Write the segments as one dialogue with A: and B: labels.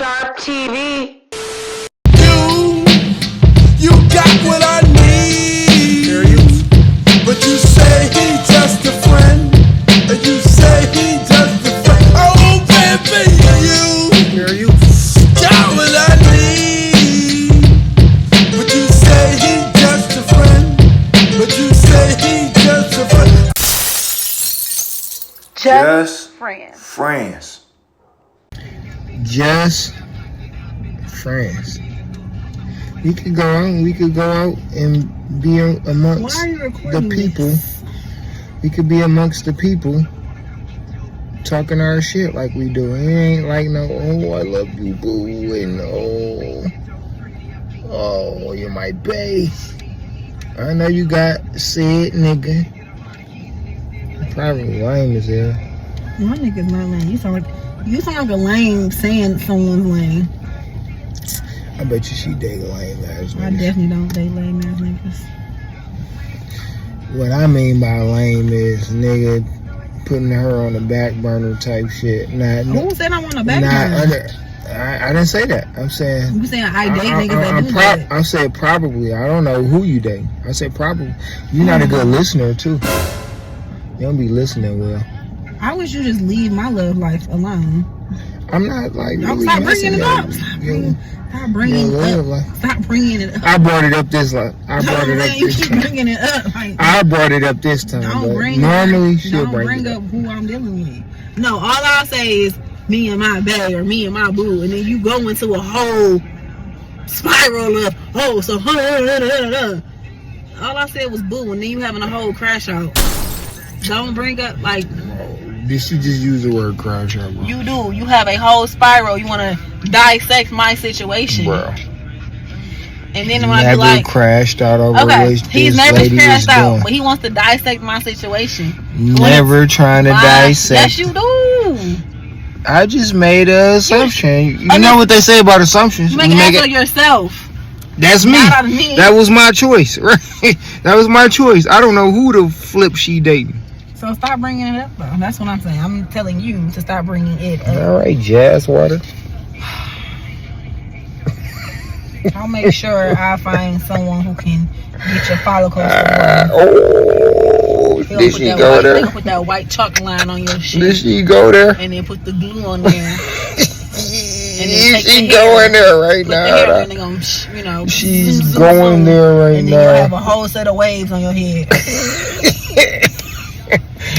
A: Sharp TV.
B: You got what I need. But you say he just a friend. And you say he just a friend. Oh baby, you got what I need. But you say he just a friend. But you say he just a friend.
A: Just friends.
C: Just friends. We could go out and be amongst the people.
D: This?
C: We could be amongst the people talking our shit like we do. It ain't like no, oh, I love you, boo, and oh, you're my bae. I know you got said nigga. Probably lame as hell.
D: My nigga's not lame. You sound like a lame saying someone's lame.
C: I bet you she date lame ass niggas.
D: I definitely don't date lame ass niggas.
C: What I mean by lame is nigga putting her on the back burner type shit.
D: Who said I want a back burner?
C: I didn't say that. I'm saying
D: You saying I date niggas that do that?
C: I said probably. I don't know who you date. I said probably. You're not a good listener too. You don't be listening well.
D: I wish you just leave my love life alone.
C: I'm not like really
D: Stop bringing it up. Stop bringing it up.
C: I brought it up this time.
D: You keep bringing it up.
C: I brought it up this time.
D: Don't bring up who I'm dealing with. No, all I'll say is me and my bae or me and my boo, and then you go into a whole spiral of all I said was boo, and then you having a whole crash out. Don't bring up like.
C: Did she just use the word crash out, bro?
D: You do. You have a whole spiral. You want to dissect my situation,
C: bro.
D: And then when I be like,
C: crashed out over
D: he's never crashed out, but he wants to dissect my situation.
C: Never trying to dissect.
D: Yes, you do.
C: I just made an assumption. You know what they say about assumptions?
D: You make it for yourself.
C: That's me. That was my choice, right? That was my choice. I don't know who the flip she dating.
D: So stop bringing it up, though. That's what I'm saying. I'm telling you to stop bringing it up.
C: All right, jazz water.
D: I'll make sure I find someone who can get your follicles.
C: Did she go there?
D: They gonna put that white chalk line on your shit.
C: Did she go there?
D: And then put the glue on there.
C: She's going there right now. She's going there right now.
D: And then you'll have a whole set of waves on your head.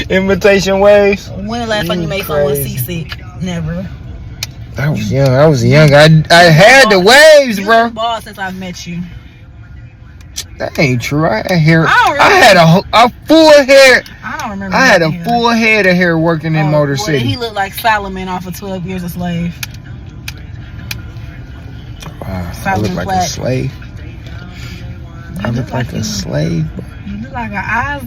C: Imitation waves.
D: When the last time you made someone seasick? Never.
C: I was young. I had the waves, bro.
D: You've been bald since I've met you.
C: That ain't true. I had a full hair.
D: I don't remember.
C: I had a full head of hair working in Motor City.
D: He looked like Solomon off of 12 Years a Slave.
C: Wow, I look like a slave. I look like a slave.
D: You look like an eyes.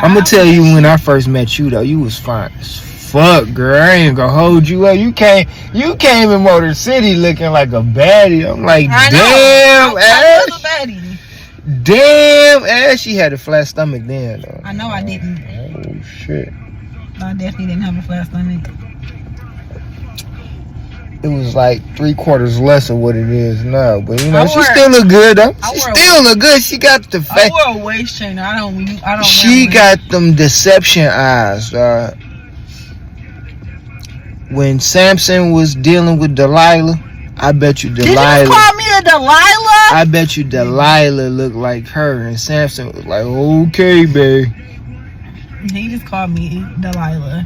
C: I'm gonna tell you, when I first met you though, you was fine as fuck, girl. I ain't gonna hold you up. You came in Motor City looking like a baddie. I'm like, damn, Ash. Damn, Ash. She had a flat stomach then, though.
D: I know I didn't.
C: Oh shit.
D: I definitely didn't have a flat stomach.
C: It was like 3/4 less of what it is now, but you know she still look good though. She still look good. She got the face.
D: I wore a waist trainer. I don't.
C: She got them deception eyes. When Samson was dealing with Delilah, I bet you Delilah.
D: Did you call me a Delilah?
C: I bet you Delilah looked like her, and Samson was like, "Okay, babe."
D: He just called me Delilah.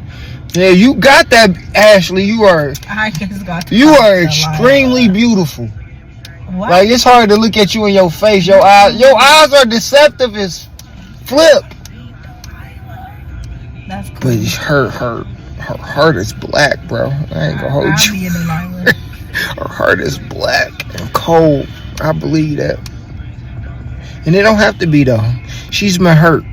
C: Yeah, you got that, Ashleigh. You are.
D: I just got.
C: You are extremely beautiful. What? Like, it's hard to look at you in your face. Your eyes are deceptive as flip.
D: That's cool.
C: But her heart is black, bro. I ain't gonna hold you. Her heart is black and cold. I believe that. And it don't have to be though. She's been hurt.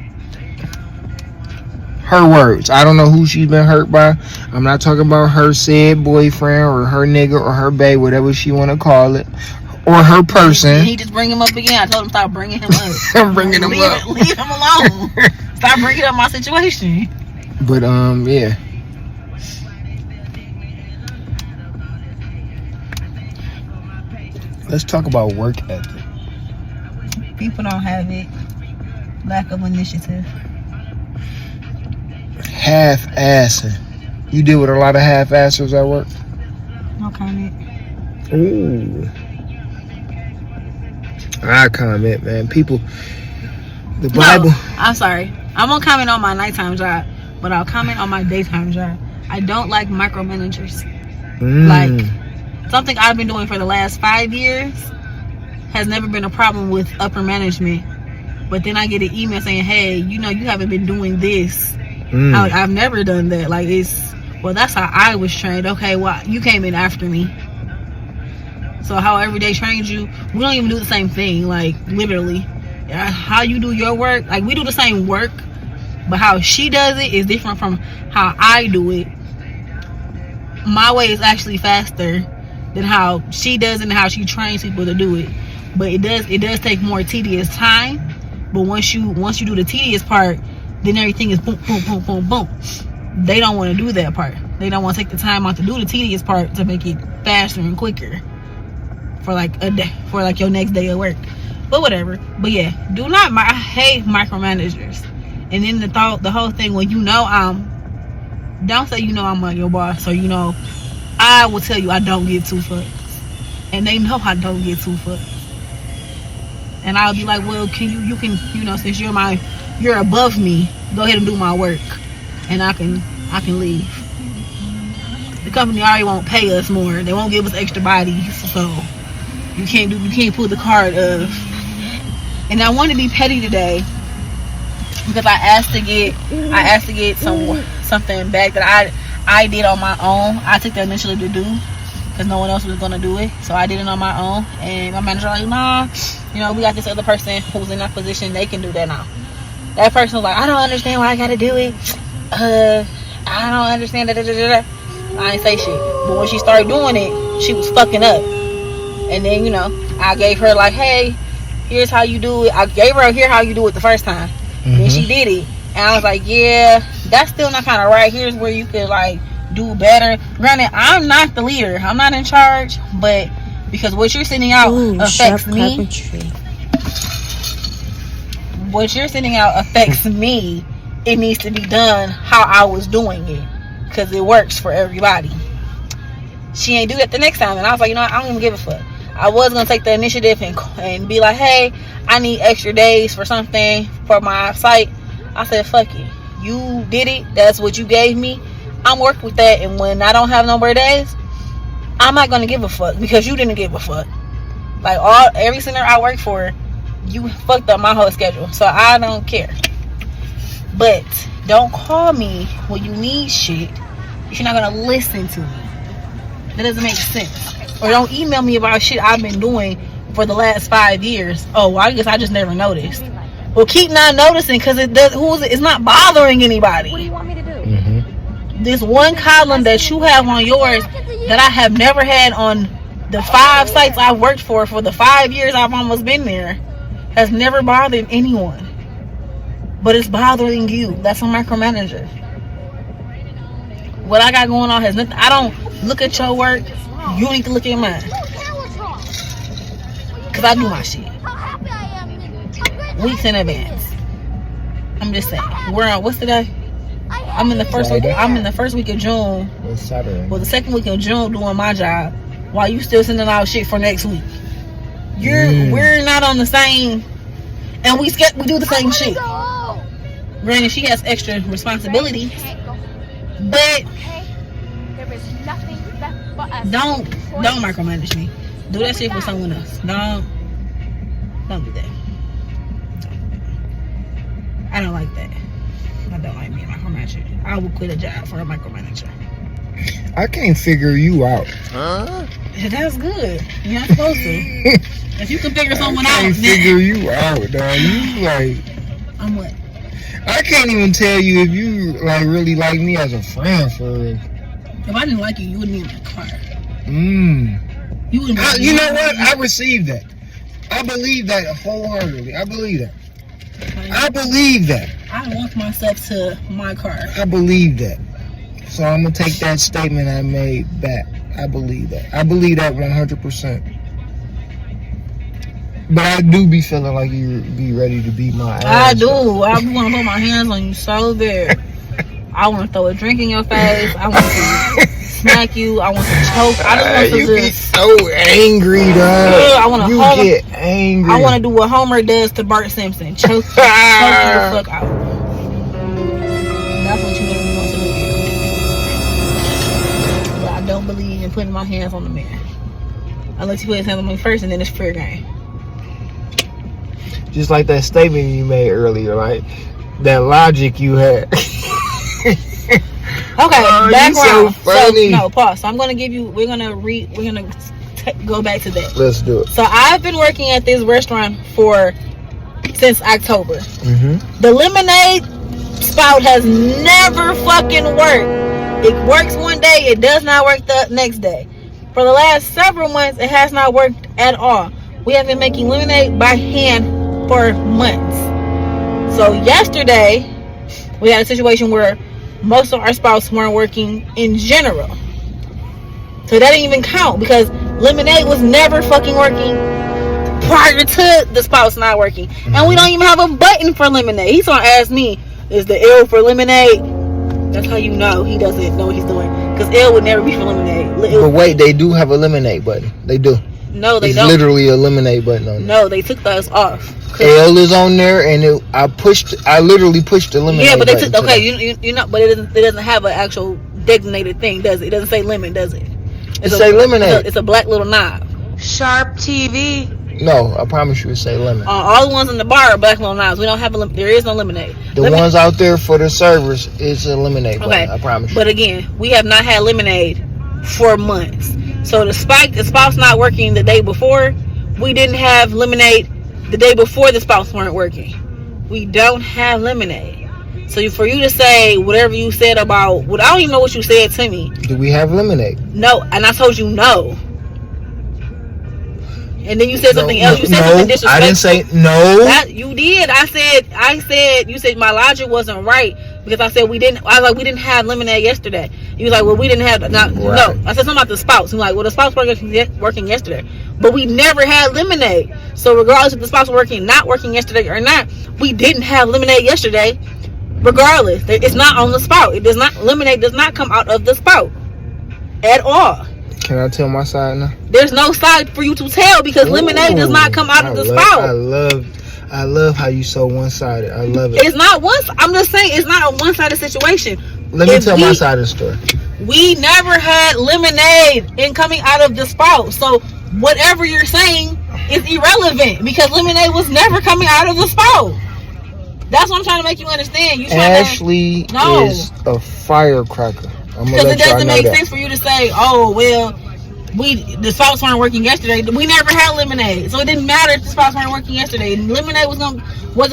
C: Her words. I don't know who she's been hurt by. I'm not talking about her said boyfriend or her nigga or her bae, whatever she want to call it, or her person.
D: He just bring him up again. I told him stop bringing him up.
C: I'm bringing him up.
D: Leave him alone. Stop bringing up my situation.
C: But yeah. Let's talk about work ethic.
D: People don't have it. Lack of initiative.
C: Half-assing. You deal with a lot of half-assers at work?
D: No comment.
C: Ooh. I comment, man. People, the Bible.
D: No, I'm sorry. I won't comment on my nighttime job, but I'll comment on my daytime job. I don't like micromanagers. Like, something I've been doing for the last 5 years has never been a problem with upper management. But then I get an email saying, hey, you haven't been doing this. I've never done that. Like, well, that's how I was trained. Okay, well, you came in after me. So however they trained you, we don't even do the same thing. Like, literally. How you do your work, like, we do the same work, but how she does it is different from how I do it. My way is actually faster than how she does and how she trains people to do it. But it does take more tedious time. But once you do the tedious part, then everything is boom, boom, boom, boom, boom. They don't want to do that part. They don't want to take the time out to do the tedious part to make it faster and quicker for like a day, for like your next day at work. But whatever. But yeah, I hate micromanagers. And then the whole thing when don't say I'm like your boss, so I will tell you I don't give two fucks. And they know I don't give two fucks. And I'll be like, well, can you can since you're above me, go ahead and do my work, and I can leave. The company already won't pay us more. They won't give us extra bodies, so you can't pull the card of. And I want to be petty today because I asked to get something back that I did on my own. I took the initiative to do because no one else was gonna do it, so I did it on my own. And my manager was like, nah, we got this other person who's in that position. They can do that now. That person was like, I don't understand why I gotta do it. I don't understand that. I ain't say shit. But when she started doing it, she was fucking up. And then I gave her like, hey, here's how you do it. I gave her how you do it the first time. Then she did it, and I was like, yeah, that's still not kind of right. Here's where you could like do better. Granted, I'm not the leader, I'm not in charge, but because what you're sending out affects me. What you're sending out affects me. It needs to be done how I was doing it because it works for everybody. She ain't do that the next time, and I was like, I don't even give a fuck. I was gonna take the initiative and be like, hey, I need extra days for something for my site. I said, fuck it. You did it. That's what you gave me. I'm working with that. And when I don't have no more days, I'm not gonna give a fuck because you didn't give a fuck. Like every center I work for, you fucked up my whole schedule. So I don't care. But don't call me when you need shit if you're not gonna listen to me. That doesn't make sense. Or don't email me about shit I've been doing for the last 5 years. Oh, well, I guess I just never noticed. Well, keep not noticing because it's not bothering anybody. What do you want me to do? This one column that you have on yours that I have never had on the 5 sites I've worked for the 5 years I've almost been there has never bothered anyone. But it's bothering you. That's a micromanager. What I got going on has nothing. I don't look at your work. You need to look at mine. Because I do my shit weeks in advance. I'm just saying. We're on, what's today? I'm in the first week. I'm in the first week of June.
C: It's Saturday.
D: Well, the second week of June doing my job while you still sending out shit for next week. We're not on the same, and we do the same shit. Granted, she has extra responsibilities, but don't micromanage me. Do that shit for someone else. Don't do that. I don't like that. I don't like being a micromanager. I will quit a job for a micromanager.
C: I can't figure you out.
A: Huh?
D: That's good. You're not supposed to. If you can figure someone out,
C: I can't figure you out, dog. You like.
D: I'm what?
C: I can't even tell you if you like really like me as a friend for real.
D: If I didn't like you, you wouldn't be in my car.
C: You wouldn't. You know what? I received that. I believe that wholeheartedly. I believe that. I believe that.
D: I walk myself to my car.
C: I believe that. So I'm gonna take that statement I made back. I believe that. I believe that 100%. But I do be feeling like you be ready to beat my ass.
D: I do. I want to put my hands on you so bad. I want to throw a drink in your face. I want to smack you. I want to choke. I just want to
C: you be so angry, dog.
D: I want to
C: get angry.
D: I want to do what Homer does to Bart Simpson. Choke you the fuck out. That's what you really want to do. But I don't believe in putting my hands on the man. Unless you put his hands on me first, and then it's fair game.
C: Just like that statement you made earlier, like that logic you had.
D: Okay, background.
C: So funny.
D: So, no, pause. So I'm gonna give you. We're gonna go back to that.
C: Let's do it.
D: So I've been working at this restaurant since October.
C: Mm-hmm.
D: The lemonade spout has never fucking worked. It works one day, it does not work the next day. For the last several months, it has not worked at all. We have been making lemonade by hand for months. So yesterday, we had a situation where most of our spouts weren't working in general. So that didn't even count because lemonade was never fucking working prior to the spouts not working. And we don't even have a button for lemonade. He's gonna ask me, is the L for lemonade? That's how you know he doesn't know what he's doing. Because L would never be for lemonade.
C: But wait, they do have a lemonade button. They do.
D: No, they
C: it's
D: don't.
C: Literally a lemonade button on there.
D: No, they took those off.
C: L is on there, and I literally pushed the lemonade.
D: Yeah, but they took.
C: button
D: Okay, you know, but it doesn't have an actual designated thing, does it? It doesn't say lemon, does it?
C: It say lemonade.
D: It's a black little knob.
A: Sharp TV.
C: No, I promise you it say lemon.
D: All the ones in the bar are black little knobs. We don't have there is no lemonade.
C: The ones out there for the servers is a lemonade button.
D: Okay,
C: I promise you.
D: But again, we have not had lemonade for months. So the spout's not working the day before. We didn't have lemonade the day before the spouts weren't working. We don't have lemonade. So for you to say whatever you said about, I don't even know what you said to me.
C: Do we have lemonade?
D: No, and I told you no. And then you said something else. You said something disrespectful.
C: I didn't say no.
D: That you did. I said you said my logic wasn't right because I said we didn't have lemonade yesterday. You was like, well, we didn't have no. I said something about the spouts. I'm like, well, the spouts were working yesterday, but we never had lemonade. So regardless if the spouts were not working yesterday or not, we didn't have lemonade yesterday. Regardless, it's not on the spout. Lemonade does not come out of the spout at all.
C: Can I tell my side now?
D: There's no side for you to tell because lemonade does not come out of the spout.
C: I love how you so one-sided. I love it.
D: It's not I'm just saying it's not a one-sided situation.
C: Let me tell my side of the story.
D: We never had lemonade coming out of the spout. So whatever you're saying is irrelevant because lemonade was never coming out of the spout. That's what I'm trying to make you understand.
C: Ashleigh is a firecracker. Because
D: it doesn't make sense for you to say, oh, well, the spouts weren't working yesterday. We never had lemonade. So it didn't matter if the spouts weren't working yesterday. Lemonade wasn't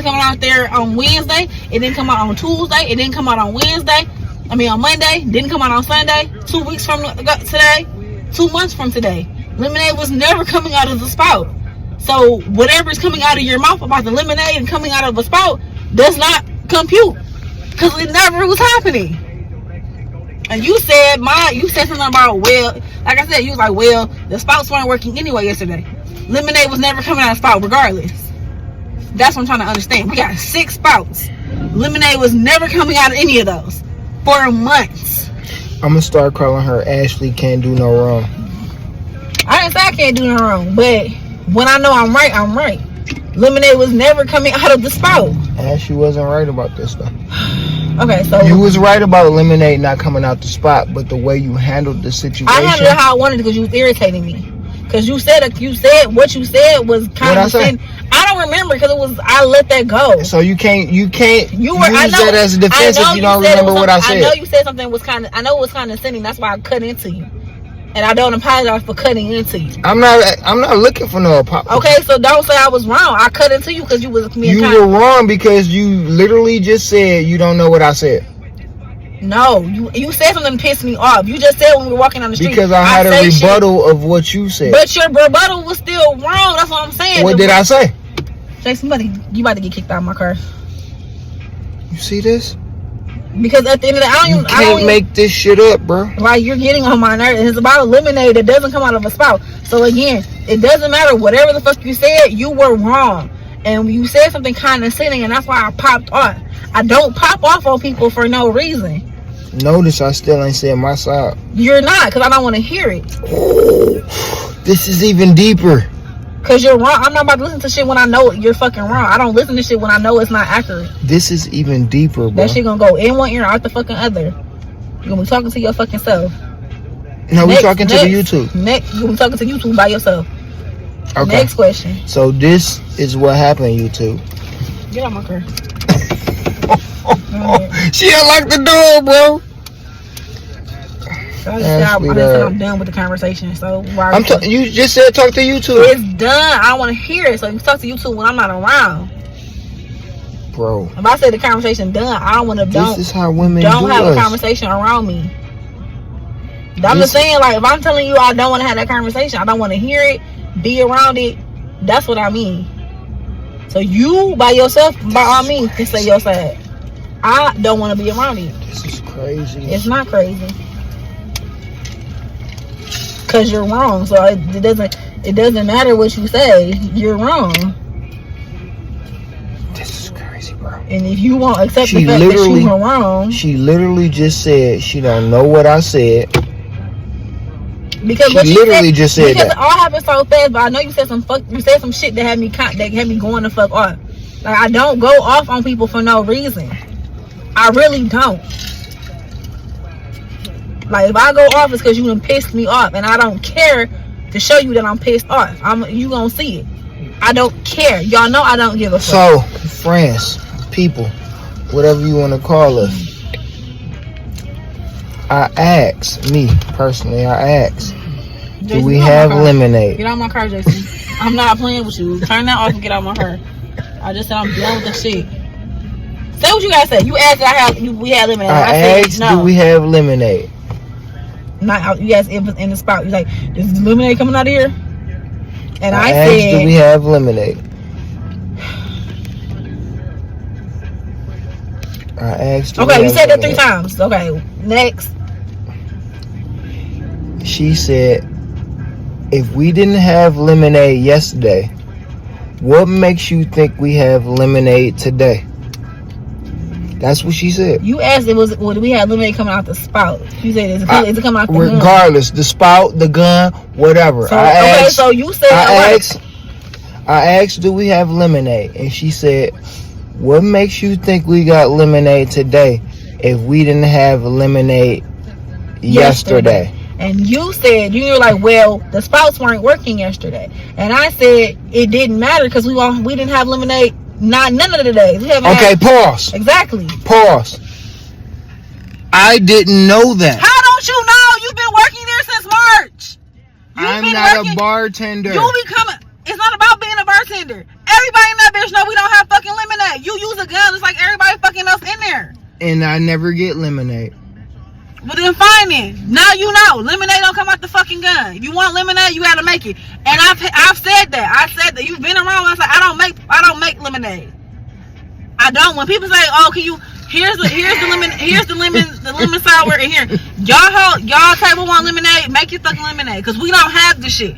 D: coming out there on Wednesday. It didn't come out on Tuesday. It didn't come out on Wednesday. On Monday. Didn't come out on Sunday. 2 weeks from today. 2 months from today. Lemonade was never coming out of the spout. So whatever is coming out of your mouth about the lemonade and coming out of a spout does not compute. Because it never was happening. And you said something about, well, like I said, you was like, well, the spouts weren't working anyway yesterday. Lemonade was never coming out of spout regardless. That's what I'm trying to understand. We got 6 spouts. Lemonade was never coming out of any of those for months.
C: I'm gonna start calling her Ashleigh can't do no wrong.
D: I didn't say I can't do no wrong, but when I know I'm right, I'm right. Lemonade was never coming out of the spout.
C: Ashleigh wasn't right about this though.
D: Okay, so
C: you was right about lemonade not coming out the spot, but the way you handled the situation.
D: I handled it how I wanted because you was irritating me. Because you said what you said was kind of. I don't remember because I let that go.
C: So you can't use that as a defense if you don't remember what I said.
D: I know you said something was kind of. I know it was kind of sending. That's why I cut into you. And I don't apologize for cutting into you.
C: I'm not looking for no apology.
D: Okay, so don't say I was wrong. I cut into you because you was being kind.
C: You were wrong because you literally just said you don't know what I said.
D: No, you said something that pissed me off. You just said when we were walking down the street.
C: Because I had a rebuttal of what you said.
D: But your rebuttal was still wrong. That's what I'm saying.
C: What did I say?
D: Jason, you about to get kicked out of my car.
C: You see this?
D: Because at the end of the day,
C: You can't make this shit up, bro.
D: Like, you're getting on my nerves. It's about a lemonade that doesn't come out of a spout. So again, it doesn't matter. Whatever the fuck you said, you were wrong. And you said something condescending, and that's why I popped off. I don't pop off on people for no reason.
C: Notice I still ain't said my side.
D: You're not, because I don't want to hear it.
C: This is even deeper.
D: Because you're wrong. I'm not about to listen to shit when I know you're fucking wrong. I don't listen to shit when I know it's not accurate.
C: This is even deeper, bro.
D: That shit gonna go in one ear, out the fucking other. You're gonna be talking to your fucking self.
C: No, we talking to the YouTube.
D: Next, you're gonna be talking to YouTube by yourself.
C: Okay.
D: Next question.
C: So this is what happened, YouTube.
D: Get out my car.
C: She unlocked the door, bro.
D: So I said I'm done with the conversation. So why
C: you just said talk to YouTube.
D: It's done. I don't want to hear it. So you talk to YouTube when I'm not around.
C: Bro.
D: If I say the conversation done, I don't want to.
C: This is how women
D: don't
C: do
D: have
C: us.
D: a conversation around me. I'm just saying, like, if I'm telling you I don't want to have that conversation, I don't want to hear it, be around it. That's what I mean. So you by yourself, by all means, can say your side. I don't want to be around it.
C: This is crazy.
D: It's not crazy. Cause you're wrong. So it doesn't matter what you say. You're wrong.
C: This is crazy, bro.
D: And if you won't accept the fact that you were wrong,
C: she literally just said she don't know what I said.
D: Because
C: she literally just said
D: because
C: that.
D: It all happened so fast. But I know you said some shit that had me going the fuck off. Like, I don't go off on people for no reason. I really don't. Like, if I go off, it's because you done pissed me off, and I don't care to show you that I'm pissed off. You gonna see it. I don't care. Y'all know I don't give a fuck.
C: So, friends, people, whatever you want to call us, I asked, me personally, do we have lemonade?
D: Get out my car, Jason. I'm not playing with you. Turn that off and get out my car. I just said I'm done with the shit. Say what you gotta say. You asked we had lemonade.
C: I asked,
D: no.
C: Do we have lemonade?
D: Not you asked if it was in the spout. You like, is lemonade coming out of here? And I
C: asked,
D: said,
C: do we have lemonade? I asked.
D: Okay, you said that 3 times. Okay, next.
C: She said, if we didn't have lemonade yesterday, what makes you think we have lemonade today? That's what she said. You
D: asked would we have lemonade coming out the spout? You said is it coming out the gun?
C: Regardless, the spout, the gun, whatever.
D: So, so you said
C: I asked, do we have lemonade? And she said, what makes you think we got lemonade today if we didn't have lemonade yesterday?
D: And you said, you were like, well, the spouts weren't working yesterday. And I said, it didn't matter because we didn't have lemonade none of the days.
C: Pause.
D: Exactly.
C: Pause. I didn't know that.
D: How don't you know? You've been working there since March.
C: I'm not a bartender.
D: It's not about being a bartender. Everybody in that bitch know we don't have fucking lemonade. You use a gun just like everybody fucking else in there.
C: And I never get lemonade.
D: But then fine then. Now you know. Lemonade don't come out the fucking gun. If you want lemonade, you gotta make it. And I've said that. I said that. You've been around when I said I don't make lemonade. I don't. When people say, oh, can you here's the lemon sour and here. Y'all table want lemonade, make your fucking lemonade. Cause we don't have the shit.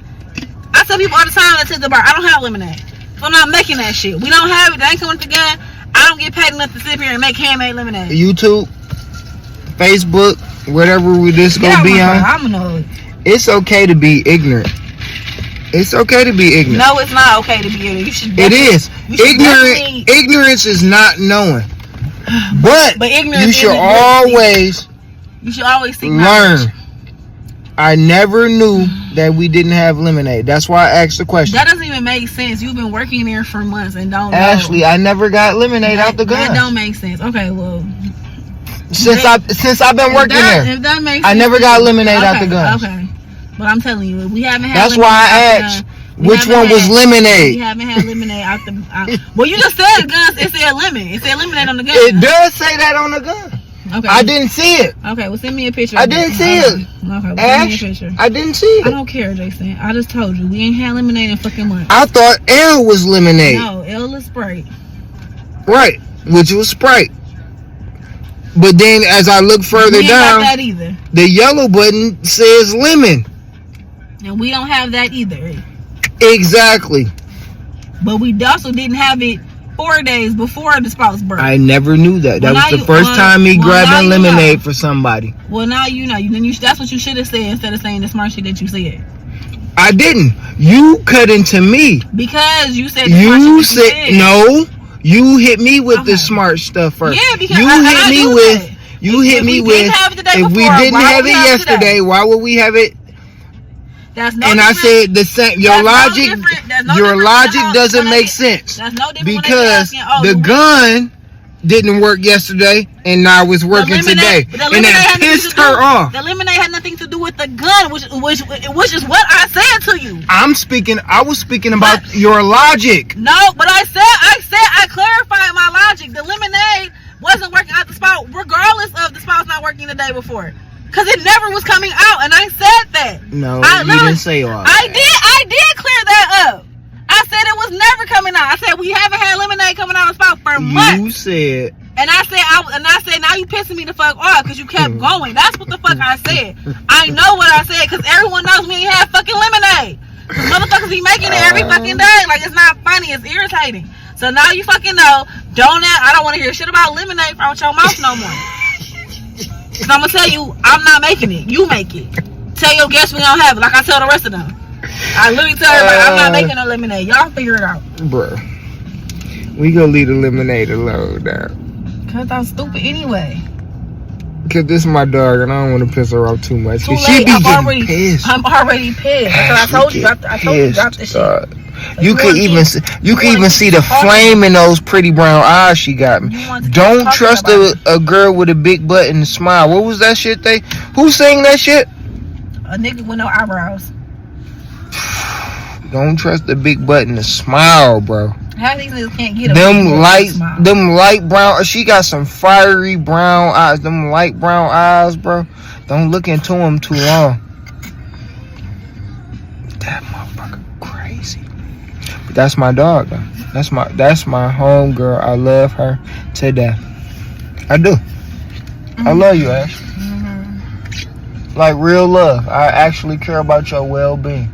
D: I tell people all the time that take the bar, I don't have lemonade. So I'm not making that shit. We don't have it. They ain't coming with the gun. I don't get paid enough to sit up here and make handmade lemonade.
C: YouTube, Facebook, whatever this gonna be on.
D: I'm know.
C: It's okay to be ignorant. It's okay to be ignorant.
D: No, it's not okay to be ignorant.
C: It is. Ignorance is not knowing. But ignorance you should always
D: seek
C: learn.
D: Knowledge.
C: I never knew that we didn't have lemonade. That's why I asked the question.
D: That doesn't even make sense. You've been working there for months and don't know.
C: Ashleigh, I never got lemonade out the gun.
D: That don't make sense. Okay, well.
C: Since I've been working there,
D: if that makes
C: I never got lemonade out the gun.
D: Okay, but I'm telling you, we haven't had.
C: That's why I asked. Which one was lemonade?
D: We haven't had lemonade out the. Well, you just said guns. It said lemon. It said lemonade on the gun.
C: It does say that on the gun.
D: Okay.
C: I didn't see it.
D: Okay, well send me a picture.
C: I didn't see it.
D: Okay, well, send me a picture.
C: I didn't see it.
D: I don't care, Jason. I just told you we ain't had lemonade in fucking months.
C: I thought L was lemonade.
D: No, L is Sprite.
C: Right, which was Sprite. But then as I look further
D: we ain't
C: down,
D: got that either.
C: the yellow button says lemon.
D: And we don't have that either.
C: Exactly.
D: But we also didn't have it 4 days before the spouse birth.
C: I never knew that. That was the first time me grabbing lemonade for somebody.
D: Well, now you know. That's what you should have said instead of saying the smart shit that you said.
C: I didn't. You cut into me.
D: Because you said
C: you said no. You hit me with the smart stuff first.
D: Yeah, because
C: you hit me with. You hit me with. If we didn't have it yesterday, why would we have it?
D: That's no
C: and I said the same. Your logic, your logic doesn't make sense.
D: That's no different
C: because the gun didn't work yesterday, and now it's working today, and that pissed her off.
D: The lemonade had nothing to do with the gun, which is what I said to you. I
C: was speaking about your logic.
D: No, but I clarified my logic. The lemonade wasn't working out the spot, regardless of the spot's not working the day before. Because it never was coming out, and I said that.
C: No, you didn't say all that.
D: I did clear that up. I said it was never coming out. I said we haven't had lemonade coming out of the spot for months.
C: You said.
D: And I said now you pissing me the fuck off because you kept going. That's what the fuck I said. I know what I said because everyone knows we ain't had fucking lemonade. Motherfuckers be making it every fucking day. Like, it's not funny. It's irritating. So now you fucking know. I don't want to hear shit about lemonade from your mouth no more. Cause I'm gonna tell you, I'm not making it. You make it. Tell your guests we don't have it. Like I tell the rest of them. I literally tell everybody, I'm not making no lemonade. Y'all figure it out.
C: Bruh. We gonna leave the lemonade alone now.
D: Cause I'm stupid anyway.
C: Cause this is my dog and I don't want to piss her off too much.
D: Too late.
C: She be getting pissed.
D: I'm already pissed. Because I told you drop the shit.
C: You could even see the flame in those pretty brown eyes she got me. Don't trust a girl with a big butt and a smile. What was that shit who sang that shit?
D: A nigga with no eyebrows.
C: Don't trust the big butt and a smile, bro.
D: How these niggas can't get
C: them light brown. She got some fiery brown eyes. Them light brown eyes, bro. Don't look into them too long. That motherfucker crazy. But that's my dog, though. That's my home girl. I love her to death. I do. I love you, Ash. Like real love. I actually care about your well-being.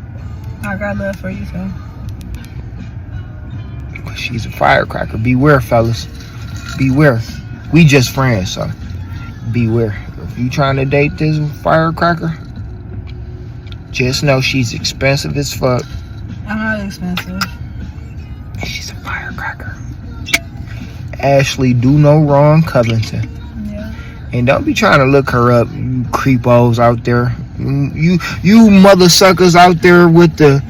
D: I got love for you, too.
C: She's a firecracker. Beware, fellas. Beware. We just friends, so beware. If you trying to date this firecracker, just know she's expensive as fuck.
D: I'm not expensive.
C: She's a firecracker. Ashley, do no wrong, Covington.
D: Yeah.
C: And don't be trying to look her up, you creepos out there. You mother suckers out there with the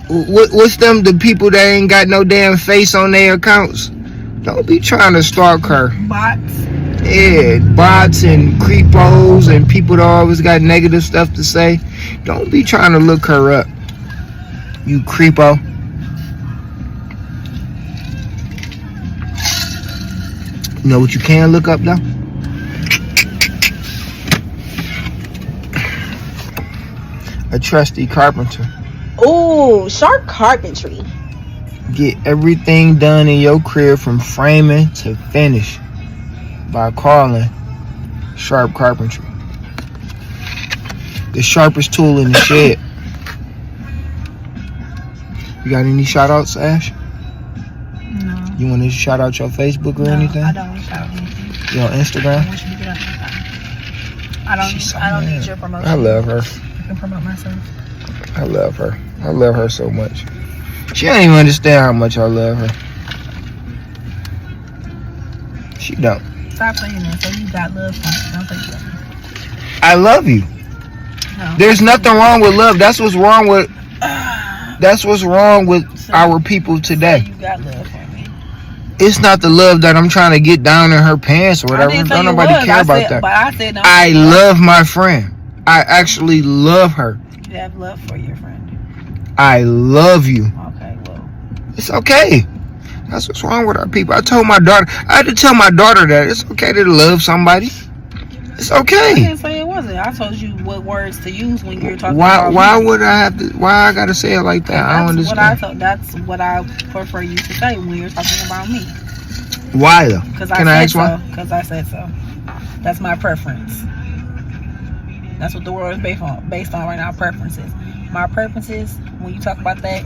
C: what's them, the people that ain't got no damn face on their accounts? Don't be trying to stalk her.
D: Bots.
C: Yeah, bots and creepos and people that always got negative stuff to say. Don't be trying to look her up, you creepo. You know what you can look up, though? A trusty carpenter.
E: Ooh, sharp carpentry.
C: Get everything done in your crib from framing to finish by calling Sharp Carpentry. The sharpest tool in the shed. You got any shout outs, Ash?
D: No.
C: You want to shout out your Facebook or anything?
D: I don't want to shout out anything.
C: Your Instagram?
D: I want you to get out my phone. I don't need your promotion.
C: I love her.
D: I can promote myself.
C: I love her. I love her so much. She don't even understand how much I love her. She don't.
D: Stop saying that. So you got love for me. Don't say that.
C: I love you.
D: No.
C: There's nothing wrong with love. That's what's wrong with our people today.
D: You got love for me.
C: It's not the love that I'm trying to get down in her pants or whatever. Don't nobody care about that.
D: But I said no.
C: I love my friend. I actually love her.
D: You have love for your friend.
C: I love you.
D: Okay, well.
C: It's okay. That's what's wrong with our people. I told my daughter. I had to tell my daughter that it's okay to love somebody. It's okay.
D: I didn't say it wasn't. I told you what words to use when you're talking
C: why
D: about
C: Why would I have to? Why I gotta say it like that? I don't understand.
D: That's what I prefer you to say when you're talking about me.
C: Why though?
D: Because
C: Can I ask why?
D: Because I said so. That's my preference. That's what the world is based on right now. Preferences. My preferences. When you talk about that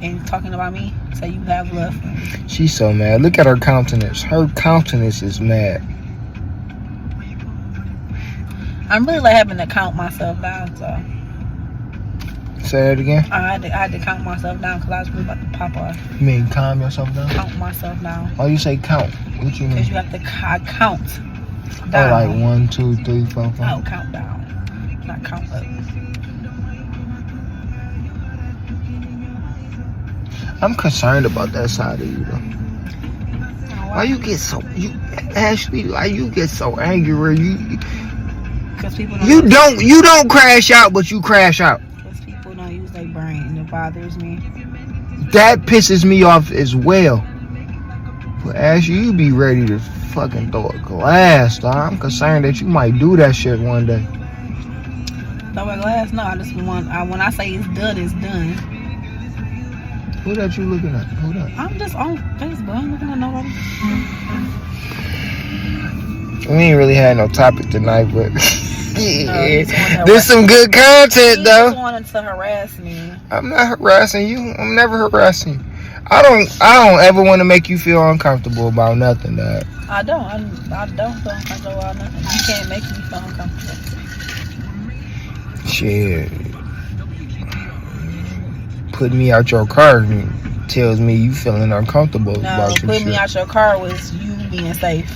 D: and talking about me, say you have love for me.
C: She's so mad. Look at her countenance. Her countenance is mad.
D: I'm really like having to count myself down. So.
C: Say that again.
D: I had to count myself down because I was really about to pop off.
C: You mean calm yourself down?
D: Count myself down.
C: Oh, you say count. What you mean?
D: Because you have to count down.
C: Oh, like 1, 2, 3, 4, 5.
D: No, count down. Not count up.
C: I'm concerned about that side of you though. Why you get so Ashleigh? Why you get so angry? Where
D: Because people
C: you don't crash out, but you crash out.
D: Because people don't use their brain. It bothers me.
C: That pisses me off as well. But Ashleigh, you be ready to fucking throw a glass, dog. I'm concerned that you might do that shit one day.
D: Throw a glass? No, I just want. When I say it's done, it's done.
C: Who that you looking at? Who that?
D: I'm just on Facebook. I'm looking at nobody.
C: We ain't really had no topic tonight, but
D: Yeah.
C: There's some good content though.
D: You just wanted to harass me.
C: I'm not harassing you. I'm never harassing you. I don't ever want to make you feel uncomfortable about nothing, dog.
D: I don't feel uncomfortable about nothing. You can't make me feel uncomfortable.
C: Shit. Putting me out your car tells me you feeling uncomfortable about some
D: putting me
C: shit.
D: out your car was you being safe.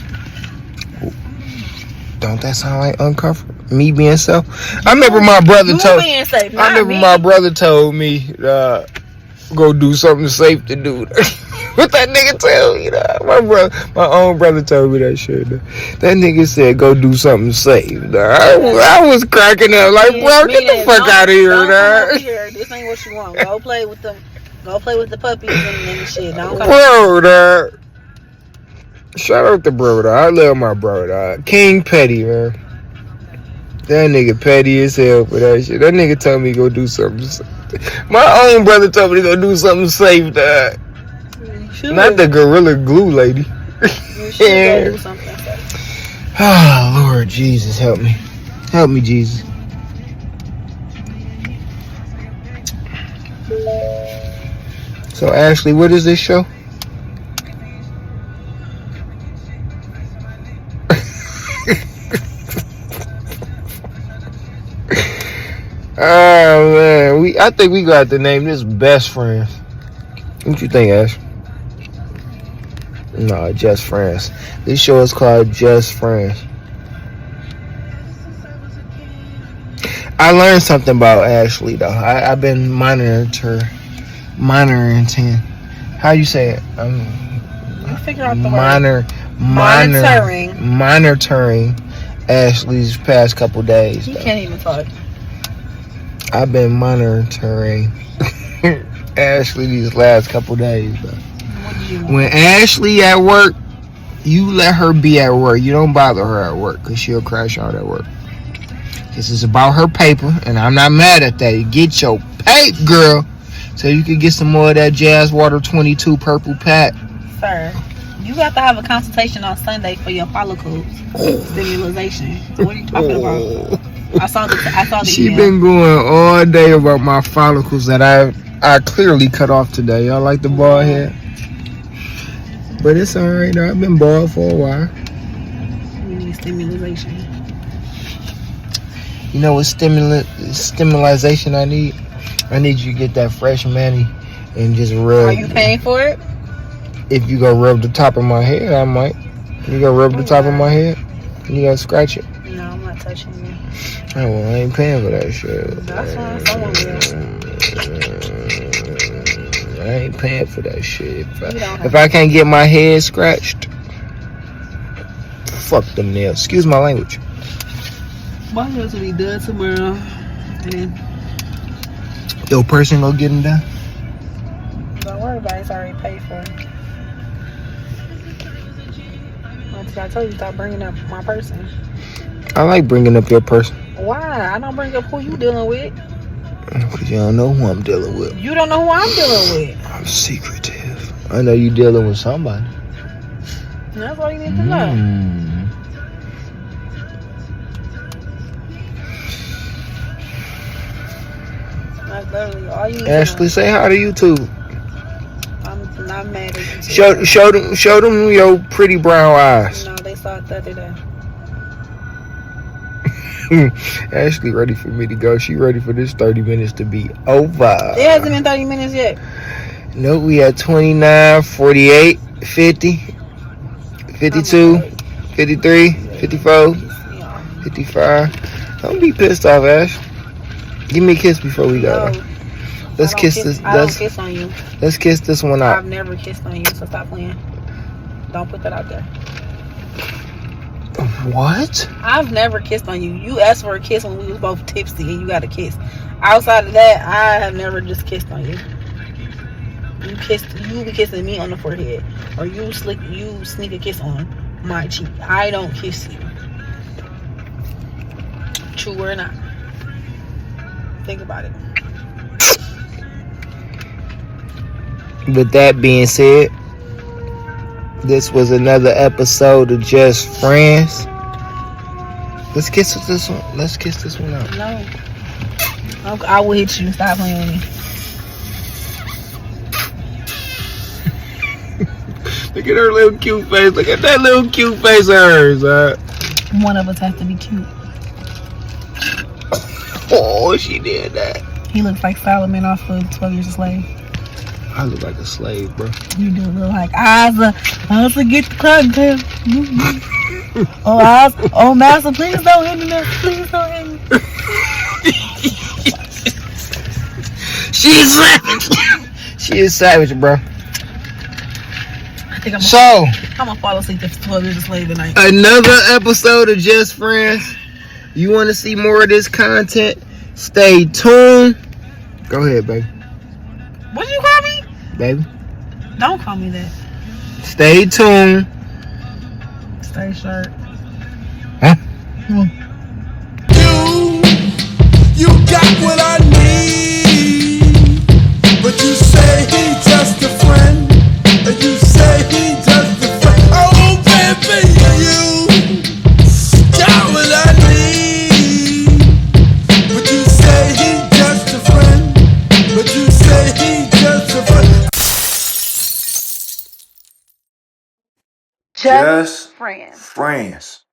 C: Don't that sound like uncomfortable? Me being safe? I remember my brother told
D: being safe,
C: I remember
D: me.
C: my brother told me go do something safe to do. What that nigga tell me? My own brother told me that shit. That nigga said go do something safe. I was cracking up like, bro, get the fuck out of here, dog.
D: This ain't what you want. Go play with them. Go play with the puppies and shit. Don't come.
C: Bro, dog. Shout out to bro, dog. I love my bro, dog. King Petty, man. That nigga petty as hell for that shit. That nigga told me go do something safe. My own brother told me to go do something safe, dog. Not the Gorilla Glue lady.
D: You should go do something safe.
C: Oh, Lord Jesus, help me. Help me, Jesus. So, Ashleigh, what is this show? Oh, man. I think we got to name this Best Friends. What you think, Ash? No, Just Friends. This show is called Just Friends. I learned something about Ashleigh, though. I've been monitoring. How you say it?
D: Figure out the word.
C: Monitoring Ashleigh's past couple days.
D: He
C: though.
D: can't even talk.
C: I've been monitoring Ashleigh these last couple days, though.
D: What do you want?
C: When Ashleigh at work, you let her be at work. You don't bother her at work because she'll crash out at work. This is about her paper, and I'm not mad at that. You get your paper, girl, so you can get some more of that Jazz Water 22 purple pack.
D: Sir, you have to have a consultation on Sunday for your follicles stimulation. What are you talking about? I saw the
C: She
D: email.
C: been going all day about my follicles that I clearly cut off today. Y'all like the bald head? But it's alright though. I've been bald for a while.
D: You need stimulation.
C: You know what stimulation I need? I need you to get that fresh mani and just rub.
D: Are you paying for it?
C: If you go rub the top of my head, I might. You go rub the top of my head, you gotta scratch it.
D: No, I'm not touching you.
C: Oh, well, I ain't paying for that shit.
D: That's fine. Someone will.
C: I ain't paying for that shit. If I can't get my head scratched, fuck them nails. Excuse my language.
D: My nails will be done tomorrow. And then,
C: Your person go get them done?
D: don't worry about it. It's already paid for. I told you stop bringing up my person.
C: I like bringing up your person.
D: Why? I don't bring up who you dealing with.
C: Because you don't know who I'm dealing with.
D: You don't know who I'm dealing with.
C: I'm secretive. I know you dealing with somebody.
D: That's all you need to know. That's literally all you need
C: Ashleigh,
D: to know.
C: say hi to YouTube.
D: I'm not mad at you.
C: Show them your pretty brown eyes.
D: No, they saw it the other day.
C: Ashleigh ready for me to go. She ready for this 30 minutes to be over.
D: It hasn't been 30 minutes yet.
C: Nope, we at 29, 48, 50, 52, 53, 54, 55. Don't be pissed off, Ash. Give me a kiss before we go.
D: No,
C: Let's kiss this.
D: I don't kiss on you.
C: Let's kiss this one out.
D: I've never kissed on you, so stop playing. Don't put that out there.
C: What?
D: I've never kissed on you. You asked for a kiss when we was both tipsy and you got a kiss. Outside of that, I have never just kissed on you. You be kissing me on the forehead, or you sneak a kiss on my cheek. I don't kiss you. True or not? Think about it.
C: With that being said, this was another episode of Just Friends. Let's kiss this one. Let's kiss this one out.
D: No. I will hit you. Stop playing with me.
C: Look at her little cute face. Look at that little cute face of hers.
D: One of us has to be cute.
C: Oh, she did that.
D: He looks like Solomon off of 12 Years a Slave.
C: I look like a slave, bro.
D: You do look like I get the cottontail. Oh, master, please don't hit me now. Please don't hit me.
C: She is savage. She is savage, bro.
D: I think I'm gonna fall asleep to 12 Years a Slave tonight.
C: Another episode of Just Friends. You want to see more of this content? Stay tuned. Go ahead, baby.
D: What'd you call me?
C: Baby.
D: Don't call me that.
C: Stay tuned.
D: Stay sharp.
C: Huh?
B: You got what I need, but you say he just a friend, and you say he just a friend. Oh baby, you got what I need, but you say he just a friend, but you say he just a friend. Just friends.